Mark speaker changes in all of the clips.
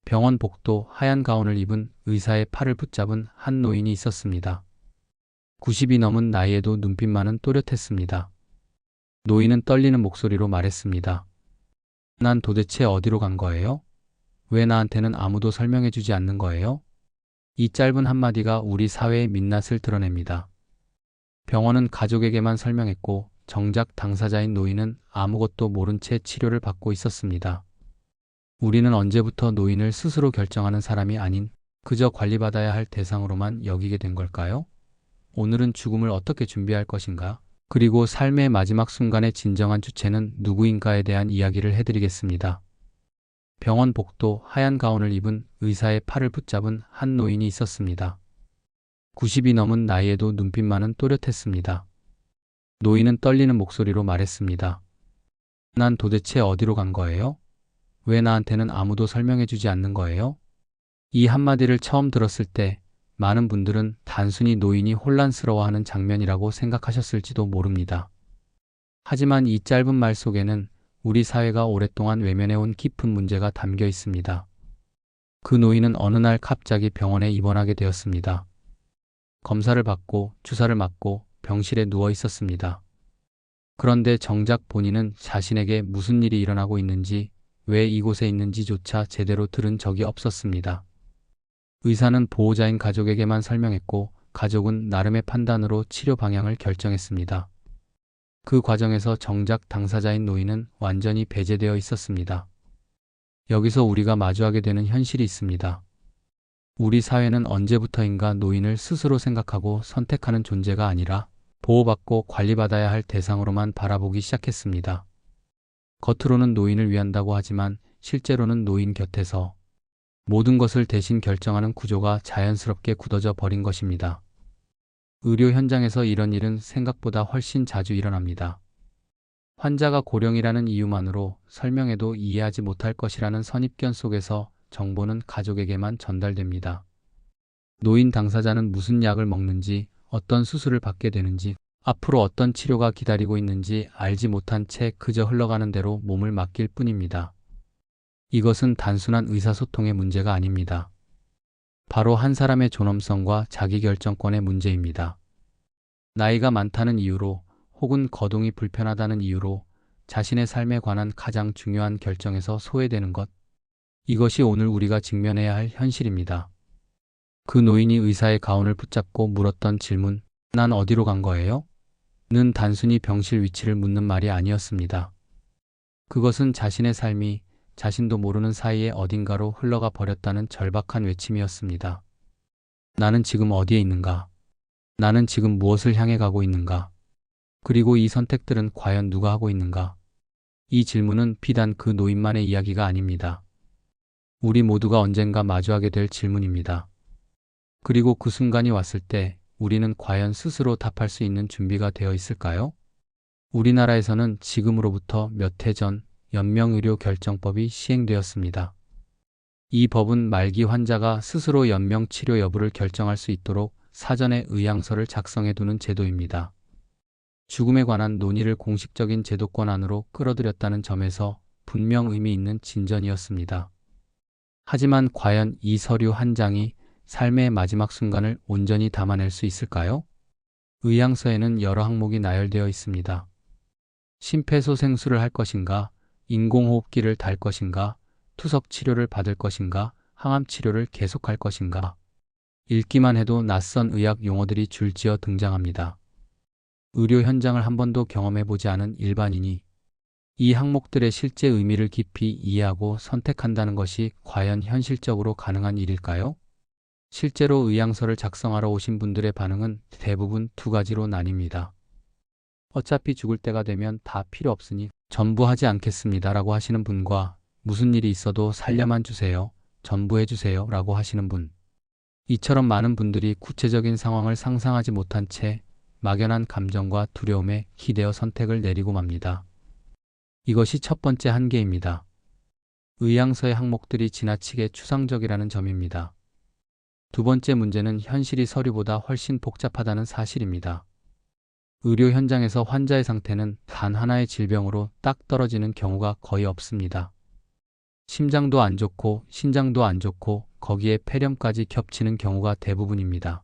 Speaker 1: 병원 복도 하얀 가운을 입은 의사의 팔을 붙잡은 한 노인이 있었습니다. 90이 넘은 나이에도 눈빛만은 또렷했습니다. 노인은 떨리는 목소리로 말했습니다. 난 도대체 어디로 간 거예요? 왜 나한테는 아무도 설명해주지 않는 거예요? 이 짧은 한마디가 우리 사회의 민낯을 드러냅니다. 병원은 가족에게만 설명했고 정작 당사자인 노인은 아무것도 모른 채 치료를 받고 있었습니다. 우리는 언제부터 노인을 스스로 결정하는 사람이 아닌 그저 관리받아야 할 대상으로만 여기게 된 걸까요? 오늘은 죽음을 어떻게 준비할 것인가? 그리고 삶의 마지막 순간의 진정한 주체는 누구인가에 대한 이야기를 해드리겠습니다. 병원 복도 하얀 가운을 입은 의사의 팔을 붙잡은 한 노인이 있었습니다. 90이 넘은 나이에도 눈빛만은 또렷했습니다. 노인은 떨리는 목소리로 말했습니다. 난 도대체 어디로 간 거예요? 왜 나한테는 아무도 설명해주지 않는 거예요? 이 한마디를 처음 들었을 때 많은 분들은 단순히 노인이 혼란스러워하는 장면이라고 생각하셨을지도 모릅니다. 하지만 이 짧은 말 속에는 우리 사회가 오랫동안 외면해온 깊은 문제가 담겨 있습니다. 그 노인은 어느 날 갑자기 병원에 입원하게 되었습니다. 검사를 받고 주사를 맞고 병실에 누워 있었습니다. 그런데 정작 본인은 자신에게 무슨 일이 일어나고 있는지, 왜 이곳에 있는지조차 제대로 들은 적이 없었습니다. 의사는 보호자인 가족에게만 설명했고 가족은 나름의 판단으로 치료 방향을 결정했습니다. 그 과정에서 정작 당사자인 노인은 완전히 배제되어 있었습니다. 여기서 우리가 마주하게 되는 현실이 있습니다. 우리 사회는 언제부터인가 노인을 스스로 생각하고 선택하는 존재가 아니라 보호받고 관리받아야 할 대상으로만 바라보기 시작했습니다. 겉으로는 노인을 위한다고 하지만 실제로는 노인 곁에서 모든 것을 대신 결정하는 구조가 자연스럽게 굳어져 버린 것입니다. 의료 현장에서 이런 일은 생각보다 훨씬 자주 일어납니다. 환자가 고령이라는 이유만으로 설명해도 이해하지 못할 것이라는 선입견 속에서 정보는 가족에게만 전달됩니다. 노인 당사자는 무슨 약을 먹는지, 어떤 수술을 받게 되는지, 앞으로 어떤 치료가 기다리고 있는지 알지 못한 채 그저 흘러가는 대로 몸을 맡길 뿐입니다. 이것은 단순한 의사소통의 문제가 아닙니다. 바로 한 사람의 존엄성과 자기결정권의 문제입니다. 나이가 많다는 이유로 혹은 거동이 불편하다는 이유로 자신의 삶에 관한 가장 중요한 결정에서 소외되는 것, 이것이 오늘 우리가 직면해야 할 현실입니다. 그 노인이 의사의 가운을 붙잡고 물었던 질문, 난 어디로 간 거예요? 는 단순히 병실 위치를 묻는 말이 아니었습니다. 그것은 자신의 삶이 자신도 모르는 사이에 어딘가로 흘러가 버렸다는 절박한 외침이었습니다. 나는 지금 어디에 있는가? 나는 지금 무엇을 향해 가고 있는가? 그리고 이 선택들은 과연 누가 하고 있는가? 이 질문은 비단 그 노인만의 이야기가 아닙니다. 우리 모두가 언젠가 마주하게 될 질문입니다. 그리고 그 순간이 왔을 때 우리는 과연 스스로 답할 수 있는 준비가 되어 있을까요? 우리나라에서는 지금으로부터 몇 해 전 연명의료결정법이 시행되었습니다. 이 법은 말기 환자가 스스로 연명치료 여부를 결정할 수 있도록 사전에 의향서를 작성해 두는 제도입니다. 죽음에 관한 논의를 공식적인 제도권 안으로 끌어들였다는 점에서 분명 의미 있는 진전이었습니다. 하지만 과연 이 서류 한 장이 삶의 마지막 순간을 온전히 담아낼 수 있을까요? 의향서에는 여러 항목이 나열되어 있습니다. 심폐소생술을 할 것인가, 인공호흡기를 달 것인가, 투석 치료를 받을 것인가, 항암 치료를 계속할 것인가. 읽기만 해도 낯선 의학 용어들이 줄지어 등장합니다. 의료 현장을 한 번도 경험해보지 않은 일반인이 이 항목들의 실제 의미를 깊이 이해하고 선택한다는 것이 과연 현실적으로 가능한 일일까요? 실제로 의향서를 작성하러 오신 분들의 반응은 대부분 두 가지로 나뉩니다. 어차피 죽을 때가 되면 다 필요 없으니 전부 하지 않겠습니다 라고 하시는 분과 무슨 일이 있어도 살려만 주세요, 전부 해주세요 라고 하시는 분. 이처럼 많은 분들이 구체적인 상황을 상상하지 못한 채 막연한 감정과 두려움에 기대어 선택을 내리고 맙니다. 이것이 첫 번째 한계입니다. 의향서의 항목들이 지나치게 추상적이라는 점입니다. 두 번째 문제는 현실이 서류보다 훨씬 복잡하다는 사실입니다. 의료 현장에서 환자의 상태는 단 하나의 질병으로 딱 떨어지는 경우가 거의 없습니다. 심장도 안 좋고 신장도 안 좋고 거기에 폐렴까지 겹치는 경우가 대부분입니다.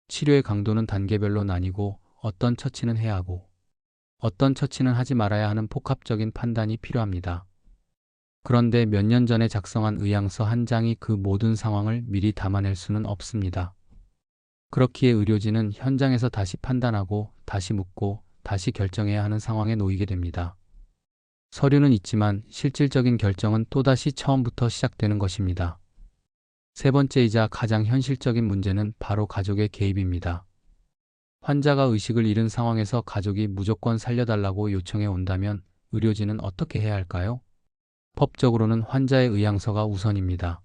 Speaker 1: 치료의 강도는 단계별로 나뉘고 어떤 처치는 해야 하고 어떤 처치는 하지 말아야 하는 복합적인 판단이 필요합니다. 그런데 몇 년 전에 작성한 의향서 한 장이 그 모든 상황을 미리 담아낼 수는 없습니다. 그렇기에 의료진은 현장에서 다시 판단하고 다시 묻고 다시 결정해야 하는 상황에 놓이게 됩니다. 서류는 있지만 실질적인 결정은 또다시 처음부터 시작되는 것입니다. 세 번째이자 가장 현실적인 문제는 바로 가족의 개입입니다. 환자가 의식을 잃은 상황에서 가족이 무조건 살려달라고 요청해 온다면 의료진은 어떻게 해야 할까요? 법적으로는 환자의 의향서가 우선입니다.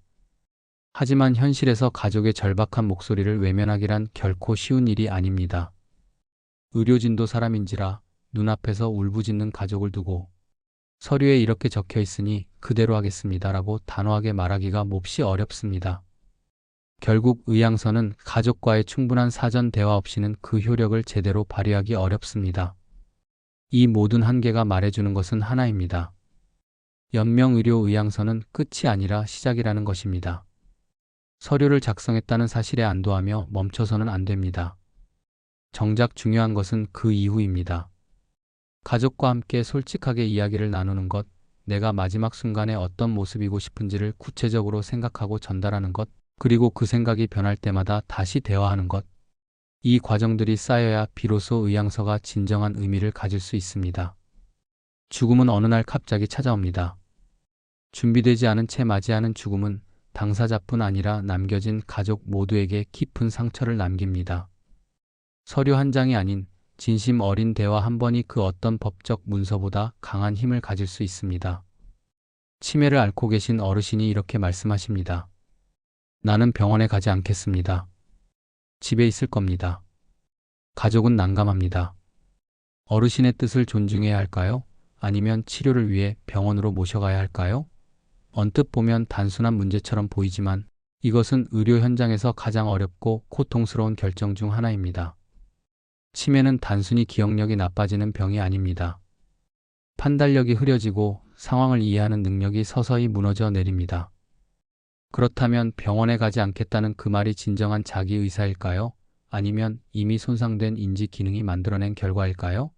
Speaker 1: 하지만 현실에서 가족의 절박한 목소리를 외면하기란 결코 쉬운 일이 아닙니다. 의료진도 사람인지라 눈앞에서 울부짖는 가족을 두고 서류에 이렇게 적혀 있으니 그대로 하겠습니다라고 단호하게 말하기가 몹시 어렵습니다. 결국 의향서는 가족과의 충분한 사전 대화 없이는 그 효력을 제대로 발휘하기 어렵습니다. 이 모든 한계가 말해주는 것은 하나입니다. 연명의료 의향서는 끝이 아니라 시작이라는 것입니다. 서류를 작성했다는 사실에 안도하며 멈춰서는 안 됩니다. 정작 중요한 것은 그 이후입니다. 가족과 함께 솔직하게 이야기를 나누는 것, 내가 마지막 순간에 어떤 모습이고 싶은지를 구체적으로 생각하고 전달하는 것, 그리고 그 생각이 변할 때마다 다시 대화하는 것. 이 과정들이 쌓여야 비로소 의향서가 진정한 의미를 가질 수 있습니다. 죽음은 어느 날 갑자기 찾아옵니다. 준비되지 않은 채 맞이하는 죽음은 당사자뿐 아니라 남겨진 가족 모두에게 깊은 상처를 남깁니다. 서류 한 장이 아닌 진심 어린 대화 한 번이 그 어떤 법적 문서보다 강한 힘을 가질 수 있습니다. 치매를 앓고 계신 어르신이 이렇게 말씀하십니다. 나는 병원에 가지 않겠습니다. 집에 있을 겁니다. 가족은 난감합니다. 어르신의 뜻을 존중해야 할까요? 아니면 치료를 위해 병원으로 모셔가야 할까요? 언뜻 보면 단순한 문제처럼 보이지만 이것은 의료 현장에서 가장 어렵고 고통스러운 결정 중 하나입니다. 치매는 단순히 기억력이 나빠지는 병이 아닙니다. 판단력이 흐려지고 상황을 이해하는 능력이 서서히 무너져 내립니다. 그렇다면 병원에 가지 않겠다는 그 말이 진정한 자기 의사일까요? 아니면 이미 손상된 인지 기능이 만들어낸 결과일까요?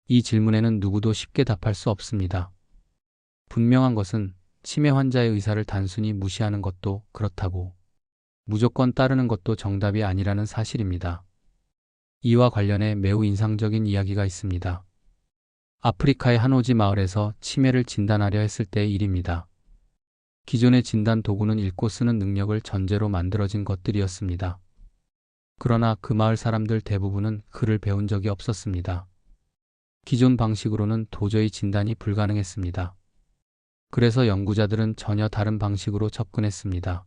Speaker 1: 이 질문에는 누구도 쉽게 답할 수 없습니다. 분명한 것은 치매 환자의 의사를 단순히 무시하는 것도 그렇다고 무조건 따르는 것도 정답이 아니라는 사실입니다. 이와 관련해 매우 인상적인 이야기가 있습니다. 아프리카의 한 오지 마을에서 치매를 진단하려 했을 때의 일입니다. 기존의 진단 도구는 읽고 쓰는 능력을 전제로 만들어진 것들이었습니다. 그러나 그 마을 사람들 대부분은 글을 배운 적이 없었습니다. 기존 방식으로는 도저히 진단이 불가능했습니다. 그래서 연구자들은 전혀 다른 방식으로 접근했습니다.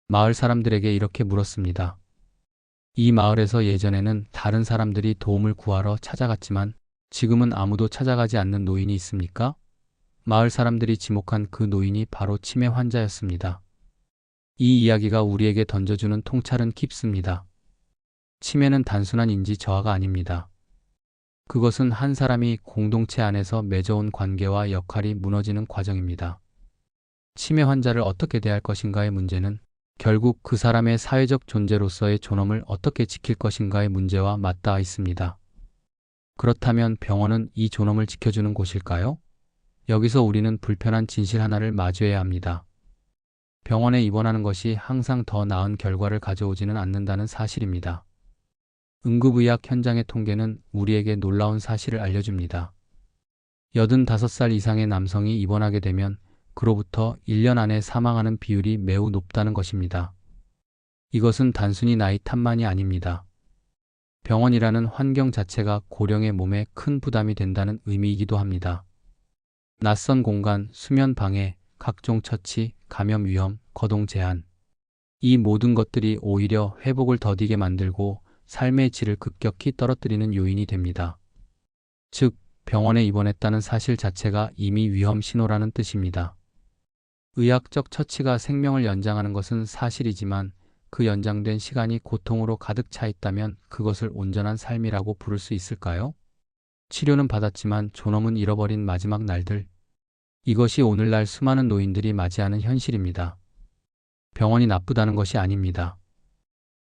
Speaker 1: 마을 사람들에게 이렇게 물었습니다. 이 마을에서 예전에는 다른 사람들이 도움을 구하러 찾아갔지만 지금은 아무도 찾아가지 않는 노인이 있습니까? 마을 사람들이 지목한 그 노인이 바로 치매 환자였습니다. 이 이야기가 우리에게 던져주는 통찰은 깊습니다. 치매는 단순한 인지 저하가 아닙니다. 그것은 한 사람이 공동체 안에서 맺어온 관계와 역할이 무너지는 과정입니다. 치매 환자를 어떻게 대할 것인가의 문제는 결국 그 사람의 사회적 존재로서의 존엄을 어떻게 지킬 것인가의 문제와 맞닿아 있습니다. 그렇다면 병원은 이 존엄을 지켜주는 곳일까요? 여기서 우리는 불편한 진실 하나를 마주해야 합니다. 병원에 입원하는 것이 항상 더 나은 결과를 가져오지는 않는다는 사실입니다. 응급의학 현장의 통계는 우리에게 놀라운 사실을 알려줍니다. 85살 이상의 남성이 입원하게 되면 그로부터 1년 안에 사망하는 비율이 매우 높다는 것입니다. 이것은 단순히 나이 탓만이 아닙니다. 병원이라는 환경 자체가 고령의 몸에 큰 부담이 된다는 의미이기도 합니다. 낯선 공간, 수면 방해, 각종 처치, 감염 위험, 거동 제한. 이 모든 것들이 오히려 회복을 더디게 만들고 삶의 질을 급격히 떨어뜨리는 요인이 됩니다. 즉, 병원에 입원했다는 사실 자체가 이미 위험 신호라는 뜻입니다. 의학적 처치가 생명을 연장하는 것은 사실이지만 그 연장된 시간이 고통으로 가득 차 있다면 그것을 온전한 삶이라고 부를 수 있을까요? 치료는 받았지만 존엄은 잃어버린 마지막 날들. 이것이 오늘날 수많은 노인들이 맞이하는 현실입니다. 병원이 나쁘다는 것이 아닙니다.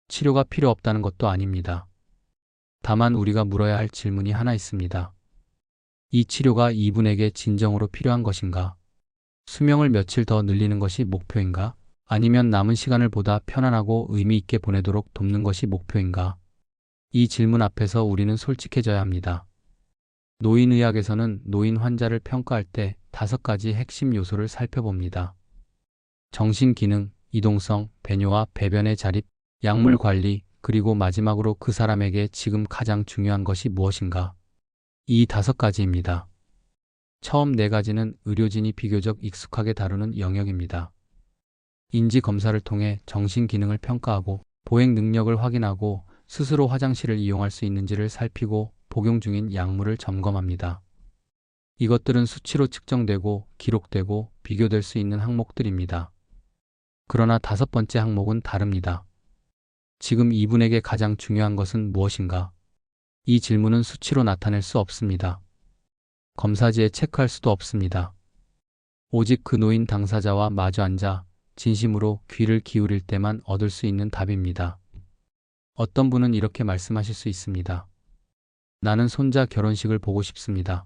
Speaker 1: 치료가 필요 없다는 것도 아닙니다. 다만 우리가 물어야 할 질문이 하나 있습니다. 이 치료가 이분에게 진정으로 필요한 것인가? 수명을 며칠 더 늘리는 것이 목표인가? 아니면 남은 시간을 보다 편안하고 의미 있게 보내도록 돕는 것이 목표인가? 이 질문 앞에서 우리는 솔직해져야 합니다. 노인의학에서는 노인 환자를 평가할 때 5가지 핵심 요소를 살펴봅니다. 정신기능, 이동성, 배뇨와 배변의 자립, 약물 관리, 그리고 마지막으로 그 사람에게 지금 가장 중요한 것이 무엇인가? 이 5가지입니다. 처음 4가지는 의료진이 비교적 익숙하게 다루는 영역입니다. 인지 검사를 통해 정신 기능을 평가하고 보행 능력을 확인하고 스스로 화장실을 이용할 수 있는지를 살피고 복용 중인 약물을 점검합니다. 이것들은 수치로 측정되고 기록되고 비교될 수 있는 항목들입니다. 그러나 5번째 항목은 다릅니다. 지금 이분에게 가장 중요한 것은 무엇인가? 이 질문은 수치로 나타낼 수 없습니다. 검사지에 체크할 수도 없습니다. 오직 그 노인 당사자와 마주 앉아 진심으로 귀를 기울일 때만 얻을 수 있는 답입니다. 어떤 분은 이렇게 말씀하실 수 있습니다. 나는 손자 결혼식을 보고 싶습니다.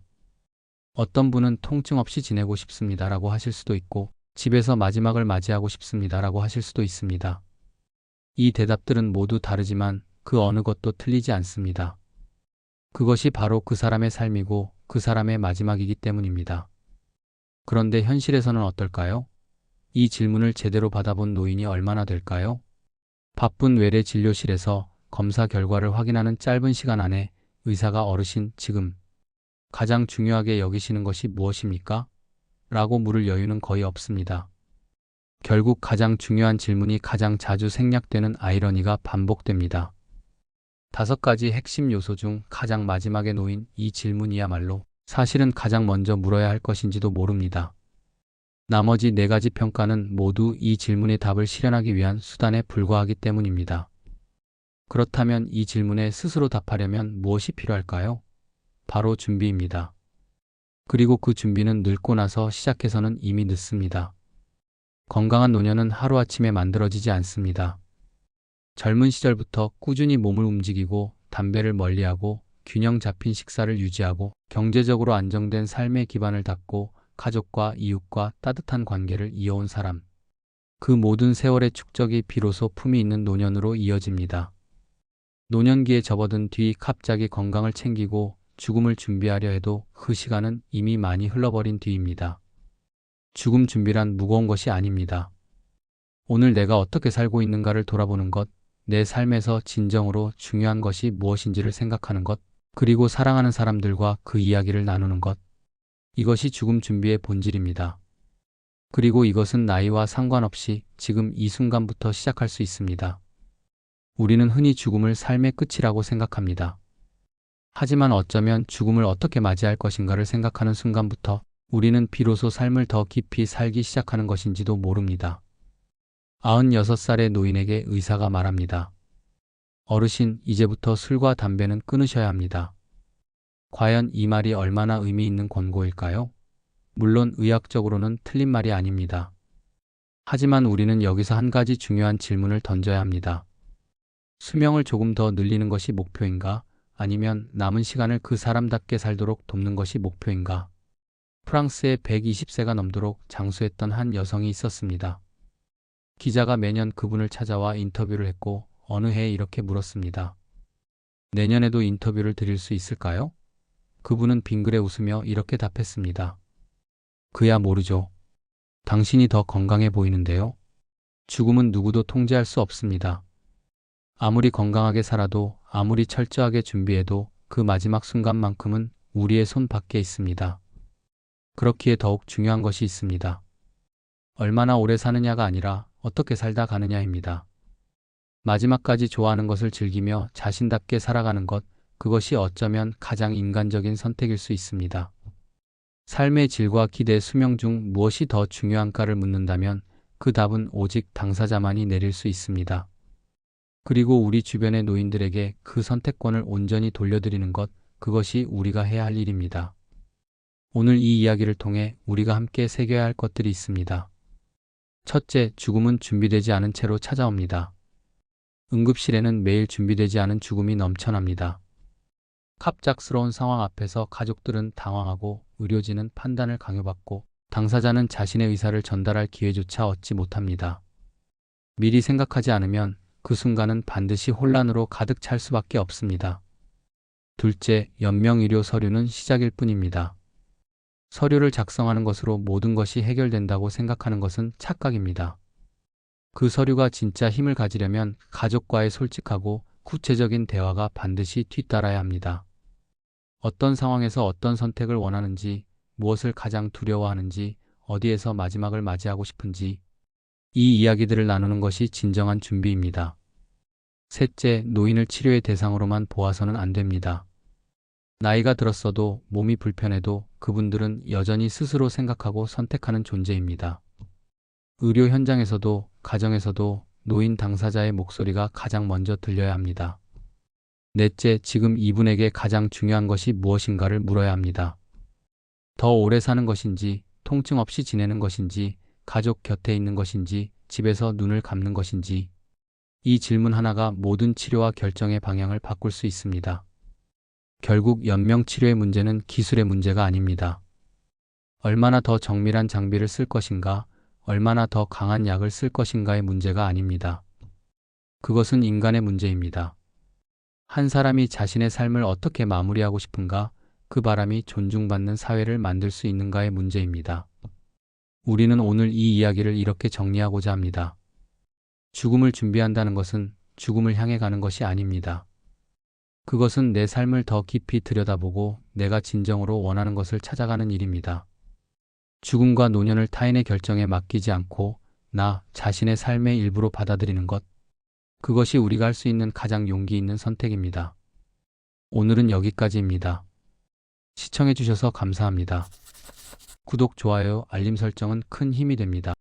Speaker 1: 어떤 분은 통증 없이 지내고 싶습니다 라고 하실 수도 있고 집에서 마지막을 맞이하고 싶습니다 라고 하실 수도 있습니다. 이 대답들은 모두 다르지만 그 어느 것도 틀리지 않습니다. 그것이 바로 그 사람의 삶이고 그 사람의 마지막이기 때문입니다. 그런데 현실에서는 어떨까요? 이 질문을 제대로 받아본 노인이 얼마나 될까요? 바쁜 외래 진료실에서 검사 결과를 확인하는 짧은 시간 안에 의사가 어르신 지금 가장 중요하게 여기시는 것이 무엇입니까? 라고 물을 여유는 거의 없습니다. 결국 가장 중요한 질문이 가장 자주 생략되는 아이러니가 반복됩니다. 5가지 핵심 요소 중 가장 마지막에 놓인 이 질문이야말로 사실은 가장 먼저 물어야 할 것인지도 모릅니다. 나머지 4가지 평가는 모두 이 질문의 답을 실현하기 위한 수단에 불과하기 때문입니다. 그렇다면 이 질문에 스스로 답하려면 무엇이 필요할까요? 바로 준비입니다. 그리고 그 준비는 늙고 나서 시작해서는 이미 늦습니다. 건강한 노년은 하루아침에 만들어지지 않습니다. 젊은 시절부터 꾸준히 몸을 움직이고 담배를 멀리하고 균형 잡힌 식사를 유지하고 경제적으로 안정된 삶의 기반을 닦고 가족과 이웃과 따뜻한 관계를 이어온 사람. 그 모든 세월의 축적이 비로소 품이 있는 노년으로 이어집니다. 노년기에 접어든 뒤 갑자기 건강을 챙기고 죽음을 준비하려 해도 그 시간은 이미 많이 흘러버린 뒤입니다. 죽음 준비란 무거운 것이 아닙니다. 오늘 내가 어떻게 살고 있는가를 돌아보는 것, 내 삶에서 진정으로 중요한 것이 무엇인지를 생각하는 것, 그리고 사랑하는 사람들과 그 이야기를 나누는 것. 이것이 죽음 준비의 본질입니다. 그리고 이것은 나이와 상관없이 지금 이 순간부터 시작할 수 있습니다. 우리는 흔히 죽음을 삶의 끝이라고 생각합니다. 하지만 어쩌면 죽음을 어떻게 맞이할 것인가를 생각하는 순간부터 우리는 비로소 삶을 더 깊이 살기 시작하는 것인지도 모릅니다. 96살의 노인에게 의사가 말합니다. 어르신, 이제부터 술과 담배는 끊으셔야 합니다. 과연 이 말이 얼마나 의미 있는 권고일까요? 물론 의학적으로는 틀린 말이 아닙니다. 하지만 우리는 여기서 한 가지 중요한 질문을 던져야 합니다. 수명을 조금 더 늘리는 것이 목표인가? 아니면 남은 시간을 그 사람답게 살도록 돕는 것이 목표인가? 프랑스에 120세가 넘도록 장수했던 한 여성이 있었습니다. 기자가 매년 그분을 찾아와 인터뷰를 했고 어느 해에 이렇게 물었습니다. 내년에도 인터뷰를 드릴 수 있을까요? 그분은 빙그레 웃으며 이렇게 답했습니다. 그야 모르죠. 당신이 더 건강해 보이는데요. 죽음은 누구도 통제할 수 없습니다. 아무리 건강하게 살아도 아무리 철저하게 준비해도 그 마지막 순간만큼은 우리의 손 밖에 있습니다. 그렇기에 더욱 중요한 것이 있습니다. 얼마나 오래 사느냐가 아니라 어떻게 살다 가느냐입니다. 마지막까지 좋아하는 것을 즐기며 자신답게 살아가는 것, 그것이 어쩌면 가장 인간적인 선택일 수 있습니다. 삶의 질과 기대 수명 중 무엇이 더 중요한가를 묻는다면 그 답은 오직 당사자만이 내릴 수 있습니다. 그리고 우리 주변의 노인들에게 그 선택권을 온전히 돌려드리는 것, 그것이 우리가 해야 할 일입니다. 오늘 이 이야기를 통해 우리가 함께 새겨야 할 것들이 있습니다. 첫째, 죽음은 준비되지 않은 채로 찾아옵니다. 응급실에는 매일 준비되지 않은 죽음이 넘쳐납니다. 갑작스러운 상황 앞에서 가족들은 당황하고 의료진은 판단을 강요받고 당사자는 자신의 의사를 전달할 기회조차 얻지 못합니다. 미리 생각하지 않으면 그 순간은 반드시 혼란으로 가득 찰 수밖에 없습니다. 둘째, 연명의료 서류는 시작일 뿐입니다. 서류를 작성하는 것으로 모든 것이 해결된다고 생각하는 것은 착각입니다. 그 서류가 진짜 힘을 가지려면 가족과의 솔직하고 구체적인 대화가 반드시 뒤따라야 합니다. 어떤 상황에서 어떤 선택을 원하는지, 무엇을 가장 두려워하는지, 어디에서 마지막을 맞이하고 싶은지, 이 이야기들을 나누는 것이 진정한 준비입니다. 셋째, 노인을 치료의 대상으로만 보아서는 안 됩니다. 나이가 들었어도 몸이 불편해도 그분들은 여전히 스스로 생각하고 선택하는 존재입니다. 의료 현장에서도 가정에서도 노인 당사자의 목소리가 가장 먼저 들려야 합니다. 넷째, 지금 이분에게 가장 중요한 것이 무엇인가를 물어야 합니다. 더 오래 사는 것인지, 통증 없이 지내는 것인지, 가족 곁에 있는 것인지, 집에서 눈을 감는 것인지, 이 질문 하나가 모든 치료와 결정의 방향을 바꿀 수 있습니다. 결국 연명치료의 문제는 기술의 문제가 아닙니다. 얼마나 더 정밀한 장비를 쓸 것인가, 얼마나 더 강한 약을 쓸 것인가의 문제가 아닙니다. 그것은 인간의 문제입니다. 한 사람이 자신의 삶을 어떻게 마무리하고 싶은가, 그 바람이 존중받는 사회를 만들 수 있는가의 문제입니다. 우리는 오늘 이 이야기를 이렇게 정리하고자 합니다. 죽음을 준비한다는 것은 죽음을 향해 가는 것이 아닙니다. 그것은 내 삶을 더 깊이 들여다보고 내가 진정으로 원하는 것을 찾아가는 일입니다. 죽음과 노년을 타인의 결정에 맡기지 않고 나 자신의 삶의 일부로 받아들이는 것, 그것이 우리가 할 수 있는 가장 용기 있는 선택입니다. 오늘은 여기까지입니다. 시청해주셔서 감사합니다. 구독, 좋아요, 알림 설정은 큰 힘이 됩니다.